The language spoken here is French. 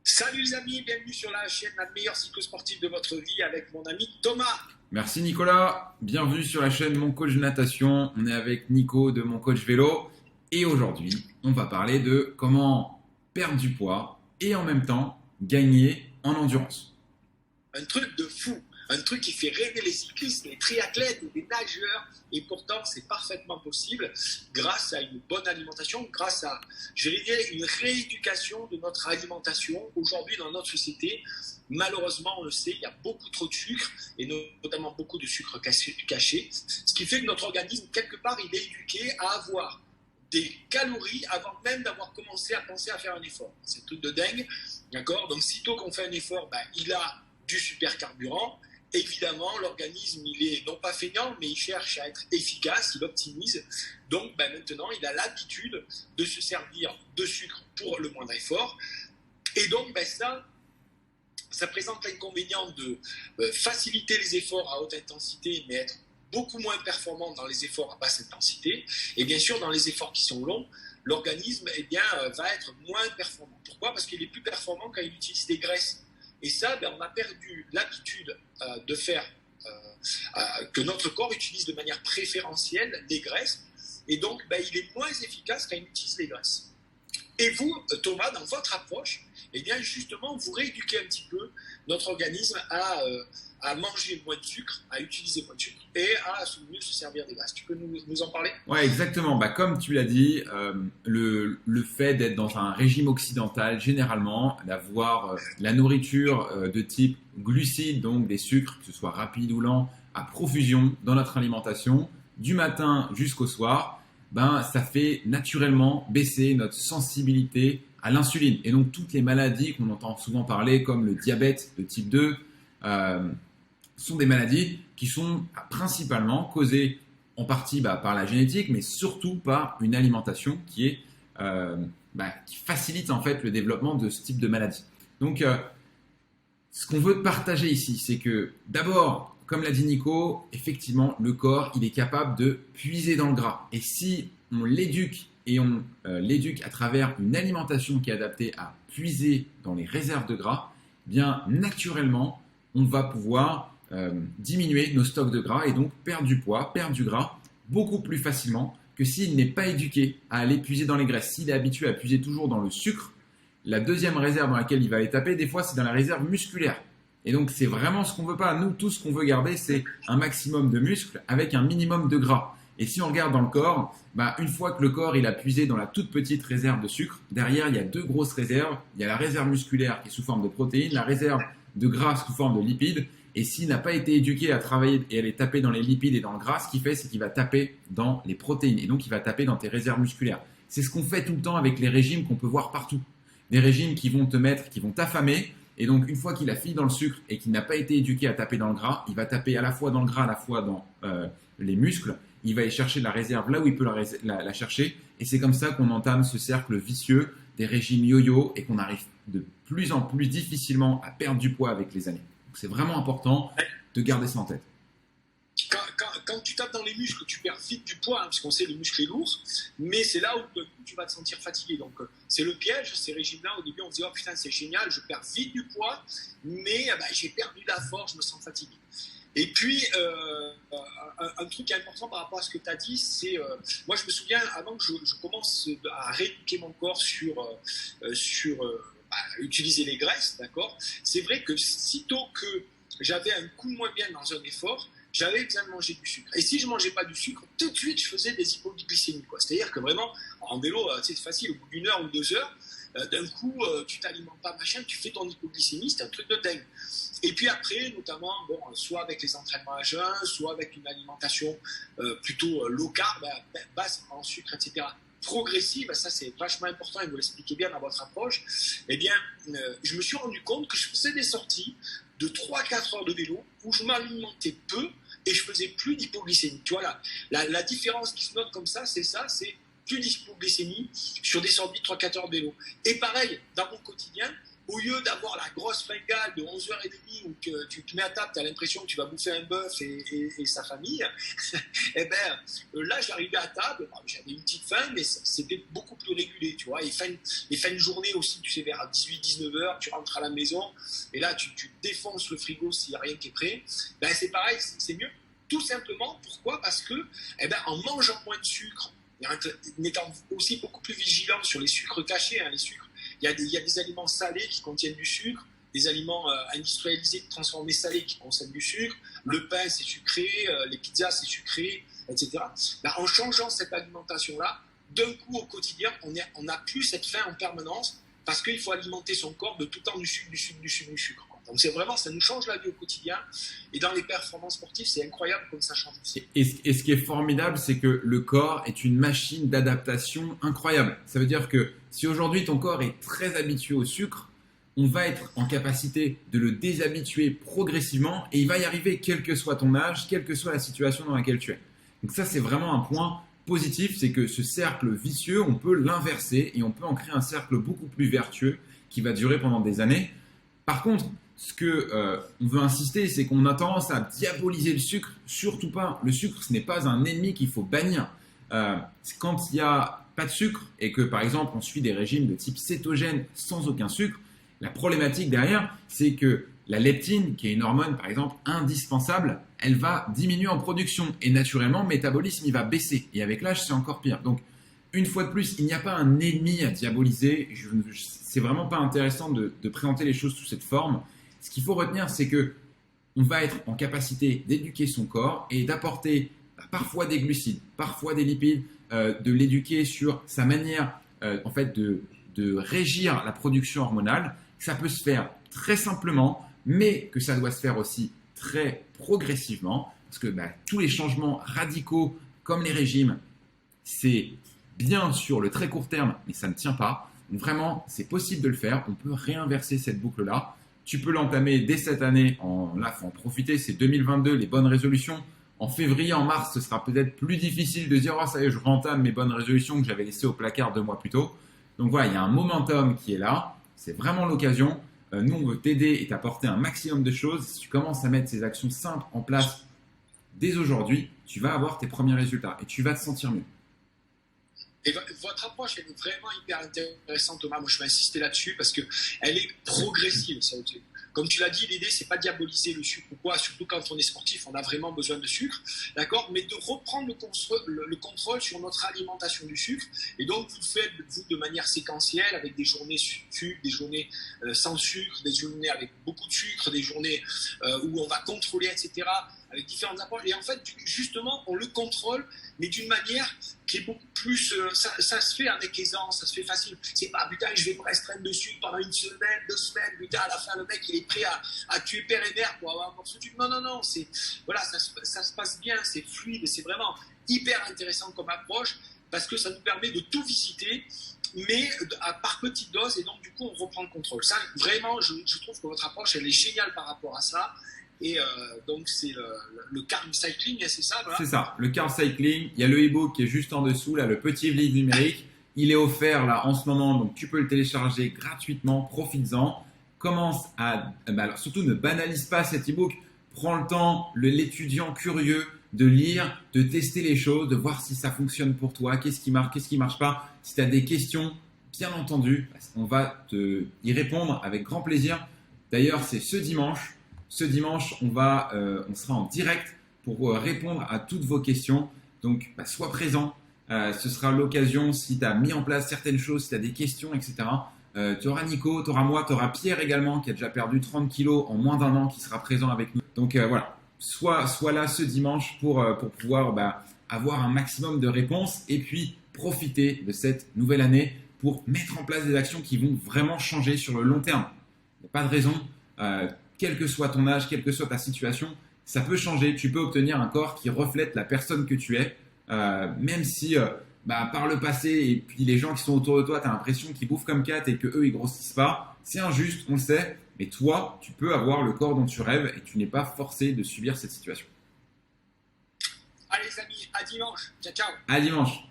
Salut les amis, bienvenue sur la chaîne La meilleure psychosportive de votre vie avec mon ami Thomas. Merci Nicolas, bienvenue sur la chaîne Mon Coach Natation. On est avec Nico de Mon Coach Vélo et aujourd'hui on va parler de comment perdre du poids et en même temps gagner en endurance. Un truc de fou, un truc qui fait rêver les cyclistes, les triathlètes, les nageurs, et pourtant c'est parfaitement possible grâce à une bonne alimentation, grâce à, je dirais, une rééducation de notre alimentation. Aujourd'hui dans notre société, malheureusement on le sait, il y a beaucoup trop de sucre, et notamment beaucoup de sucre caché, ce qui fait que notre organisme, quelque part, il est éduqué à avoir des calories avant même d'avoir commencé à penser à faire un effort. C'est un truc de dingue, d'accord? Donc sitôt qu'on fait un effort, il a du supercarburant. Évidemment, l'organisme, il est non pas feignant, mais il cherche à être efficace, il optimise. Donc maintenant, il a l'habitude de se servir de sucre pour le moindre effort. Et donc ça présente l'inconvénient de faciliter les efforts à haute intensité, mais être beaucoup moins performant dans les efforts à basse intensité. Et bien sûr, dans les efforts qui sont longs, l'organisme va être moins performant. Pourquoi? Parce qu'il est plus performant quand il utilise des graisses. Et ça, on a perdu l'habitude de faire que notre corps utilise de manière préférentielle les graisses. Et donc, il est moins efficace quand il utilise les graisses. Et vous, Thomas, dans votre approche, justement, vous rééduquez un petit peu notre organisme à manger moins de sucre, à utiliser moins de sucre et à mieux se servir des graisses. Tu peux nous en parler? Ouais, exactement. Comme tu l'as dit, le fait d'être dans un régime occidental, généralement, d'avoir la nourriture de type glucides, donc des sucres, que ce soit rapides ou lents, à profusion dans notre alimentation, du matin jusqu'au soir, ça fait naturellement baisser notre sensibilité à l'insuline. Et donc, toutes les maladies qu'on entend souvent parler, comme le diabète de type 2, sont des maladies qui sont principalement causées en partie par la génétique, mais surtout par une alimentation qui facilite en fait le développement de ce type de maladie. Donc, ce qu'on veut partager ici, c'est que d'abord, comme l'a dit Nico, effectivement, le corps, il est capable de puiser dans le gras. Et si on l'éduque et on l'éduque à travers une alimentation qui est adaptée à puiser dans les réserves de gras, naturellement, on va pouvoir diminuer nos stocks de gras et donc perdre du poids, perdre du gras beaucoup plus facilement que s'il n'est pas éduqué à aller puiser dans les graisses. S'il est habitué à puiser toujours dans le sucre, la deuxième réserve dans laquelle il va aller taper, des fois, c'est dans la réserve musculaire. Et donc, c'est vraiment ce qu'on veut pas. Nous, tout ce qu'on veut garder, c'est un maximum de muscles avec un minimum de gras. Et si on regarde dans le corps, une fois que le corps il a puisé dans la toute petite réserve de sucre, derrière, il y a deux grosses réserves. Il y a la réserve musculaire qui est sous forme de protéines, la réserve de gras sous forme de lipides. Et s'il n'a pas été éduqué à travailler et à aller taper dans les lipides et dans le gras, ce qu'il fait, c'est qu'il va taper dans les protéines. Et donc, il va taper dans tes réserves musculaires. C'est ce qu'on fait tout le temps avec les régimes qu'on peut voir partout. Des régimes qui vont qui vont t'affamer. Et donc, une fois qu'il a fini dans le sucre et qu'il n'a pas été éduqué à taper dans le gras, il va taper à la fois dans le gras, à la fois dans les muscles. Il va aller chercher la réserve là où il peut la chercher. Et c'est comme ça qu'on entame ce cercle vicieux des régimes yo-yo et qu'on arrive de plus en plus difficilement à perdre du poids avec les années. Donc, c'est vraiment important de garder ça en tête. Quand tu tapes dans les muscles, tu perds vite du poids, parce qu'on sait que le muscle est lourd, mais c'est là où tu vas te sentir fatigué. Donc, c'est le piège, ces régimes-là. Au début, on se dit, oh putain, c'est génial, je perds vite du poids, mais j'ai perdu la force, je me sens fatigué. Et puis, un truc important par rapport à ce que tu as dit, c'est, moi je me souviens, avant que je commence à rééduquer mon corps sur utiliser les graisses, d'accord? C'est vrai que sitôt que j'avais un coup moins bien dans un effort, j'avais besoin de manger du sucre. Et si je ne mangeais pas du sucre, tout de suite, je faisais des hypoglycémies, quoi. C'est-à-dire que vraiment, en vélo, c'est facile, au bout d'une heure ou 2 heures, d'un coup, tu t'alimentes pas, machin, tu fais ton hypoglycémie, c'est un truc de dingue. Et puis après, notamment, soit avec les entraînements à jeun, soit avec une alimentation plutôt low carb, basse en sucre, etc., progressive, ça c'est vachement important et vous l'expliquez bien dans votre approche, je me suis rendu compte que je faisais des sorties de 3-4 heures de vélo où je m'alimentais peu et je faisais plus d'hypoglycémie. Tu vois, la différence qui se note comme ça, c'est plus d'hypoglycémie sur des sorties de 3-4 heures de vélo. Et pareil, dans mon quotidien, au lieu d'avoir la grosse fringale de 11h30 où tu te mets à table, tu as l'impression que tu vas bouffer un bœuf et sa famille, et ben là j'arrivais à table, j'avais une petite faim, mais c'était beaucoup plus régulé, tu vois. Et fin de journée aussi, tu sais, vers 18-19h, tu rentres à la maison, et là tu défonces le frigo s'il n'y a rien qui est prêt. Ben c'est pareil, c'est mieux. Tout simplement, pourquoi? Parce que en mangeant moins de sucre, en étant aussi beaucoup plus vigilant sur les sucres cachés, les sucres. Il y a des aliments salés qui contiennent du sucre, des aliments industrialisés transformés salés qui contiennent du sucre, le pain c'est sucré, les pizzas c'est sucré, etc. En changeant cette alimentation-là, d'un coup au quotidien, on n'a plus cette faim en permanence parce qu'il faut alimenter son corps de tout temps du sucre. Donc c'est vraiment, ça nous change la vie au quotidien. Et dans les performances sportives, c'est incroyable comme ça change aussi. Et ce qui est formidable, c'est que le corps est une machine d'adaptation incroyable. Ça veut dire que si aujourd'hui ton corps est très habitué au sucre, on va être en capacité de le déshabituer progressivement et il va y arriver quel que soit ton âge, quelle que soit la situation dans laquelle tu es. Donc ça, c'est vraiment un point positif, c'est que ce cercle vicieux, on peut l'inverser et on peut en créer un cercle beaucoup plus vertueux qui va durer pendant des années. Par contre, ce que on veut insister, c'est qu'on a tendance à diaboliser le sucre. Surtout pas. Le sucre, ce n'est pas un ennemi qu'il faut bannir. Quand il n'y a pas de sucre et que, par exemple, on suit des régimes de type cétogène sans aucun sucre, la problématique derrière, c'est que la leptine, qui est une hormone, par exemple, indispensable, elle va diminuer en production. Et naturellement, le métabolisme, il va baisser. Et avec l'âge, c'est encore pire. Donc, une fois de plus, il n'y a pas un ennemi à diaboliser. C'est vraiment pas intéressant de présenter les choses sous cette forme. Ce qu'il faut retenir, c'est que on va être en capacité d'éduquer son corps et d'apporter parfois des glucides, parfois des lipides, de l'éduquer sur sa manière en fait de régir la production hormonale. Ça peut se faire très simplement, mais que ça doit se faire aussi très progressivement, parce que tous les changements radicaux, comme les régimes, c'est bien sur le très court terme, mais ça ne tient pas. Donc vraiment, c'est possible de le faire. On peut réinverser cette boucle-là. Tu peux l'entamer dès cette année. Là, il faut en profiter. C'est 2022, les bonnes résolutions. En février, en mars, ce sera peut-être plus difficile de dire « Oh, ça y est, je rentame mes bonnes résolutions que j'avais laissées au placard 2 mois plus tôt. » Donc voilà, il y a un momentum qui est là. C'est vraiment l'occasion. Nous, on veut t'aider et t'apporter un maximum de choses. Si tu commences à mettre ces actions simples en place dès aujourd'hui, tu vas avoir tes premiers résultats et tu vas te sentir mieux. Et votre approche est vraiment hyper intéressante, Thomas. Moi, je vais insister là-dessus parce qu'elle est progressive. Comme tu l'as dit, l'idée, c'est pas diaboliser le sucre ou quoi. Surtout quand on est sportif, on a vraiment besoin de sucre, d'accord. Mais de reprendre le contrôle sur notre alimentation du sucre. Et donc, vous le faites, vous, de manière séquentielle, avec des journées sucre, des journées sans sucre, des journées avec beaucoup de sucre, des journées où on va contrôler, etc., avec différentes approches. Et en fait, justement, on le contrôle, mais d'une manière qui est beaucoup plus... ça se fait avec aisance, ça se fait facile. C'est pas, putain, je vais me restreindre de sucre pendant 1 semaine, 2 semaines, putain, à la fin, le mec, il est prêt à tuer père et mère pour avoir un morceau de sucre. Non, voilà, ça se passe bien, c'est fluide, et c'est vraiment hyper intéressant comme approche, parce que ça nous permet de tout visiter, mais par petites doses, et donc, du coup, on reprend le contrôle. Ça, vraiment, je trouve que votre approche, elle est géniale par rapport à ça. Et donc, c'est le carb cycling, c'est ça, voilà. C'est ça, le carb cycling. Il y a le e-book qui est juste en dessous, là, le petit livre numérique. Il est offert là en ce moment, donc tu peux le télécharger gratuitement. Profites-en. Commence à. Alors surtout, ne banalise pas cet e-book. Prends le temps, l'étudiant curieux, de lire, de tester les choses, de voir si ça fonctionne pour toi, qu'est-ce qui marche pas. Si tu as des questions, bien entendu, on va y répondre avec grand plaisir. D'ailleurs, c'est ce dimanche. Ce dimanche, on sera en direct pour répondre à toutes vos questions. Donc, sois présent. Ce sera l'occasion, si tu as mis en place certaines choses, si tu as des questions, etc. Tu auras Nico, tu auras moi, tu auras Pierre également, qui a déjà perdu 30 kilos en moins d'1 an, qui sera présent avec nous. Donc voilà, sois là ce dimanche pour pouvoir avoir un maximum de réponses et puis profiter de cette nouvelle année pour mettre en place des actions qui vont vraiment changer sur le long terme. Il n'y a pas de raison. Quel que soit ton âge, quelle que soit ta situation, ça peut changer. Tu peux obtenir un corps qui reflète la personne que tu es, même si par le passé et puis les gens qui sont autour de toi, tu as l'impression qu'ils bouffent comme 4 et qu'eux, ils grossissent pas. C'est injuste, on le sait, mais toi, tu peux avoir le corps dont tu rêves et tu n'es pas forcé de subir cette situation. Allez les amis, à dimanche. Ciao, ciao. À dimanche.